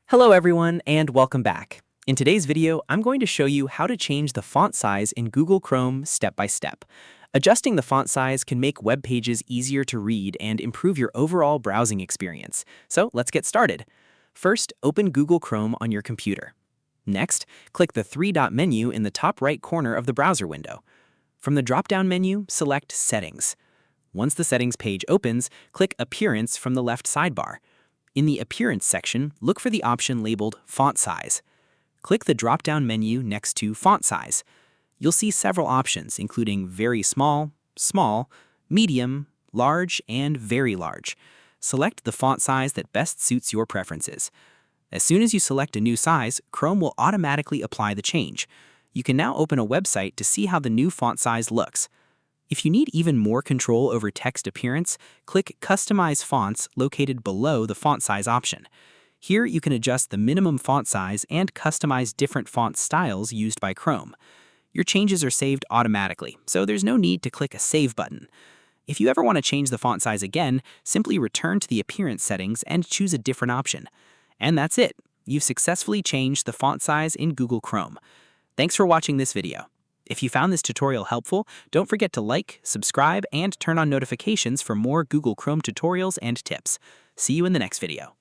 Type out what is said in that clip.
Hello everyone and welcome back. In today's video, I'm going to show you how to change the font size in Google Chrome step by step. Adjusting the font size can make web pages easier to read and improve your overall browsing experience. So let's get started. First, open Google Chrome on your computer. Next, click the three-dot menu in the top right corner of the browser window. From the drop-down menu, select Settings. Once the Settings page opens, click Appearance from the left sidebar. In the Appearance section, look for the option labeled Font Size. Click the drop-down menu next to Font Size. You'll see several options, including Very Small, Small, Medium, Large, and Very Large. Select the font size that best suits your preferences. As soon as you select a new size, Chrome will automatically apply the change. You can now open a website to see how the new font size looks. If you need even more control over text appearance, click Customize Fonts located below the font size option. Here you can adjust the minimum font size and customize different font styles used by Chrome. Your changes are saved automatically, so there's no need to click a Save button. If you ever want to change the font size again, simply return to the Appearance settings and choose a different option. And that's it. You've successfully changed the font size in Google Chrome. Thanks for watching this video. If you found this tutorial helpful, don't forget to like, subscribe, and turn on notifications for more Google Chrome tutorials and tips. See you in the next video.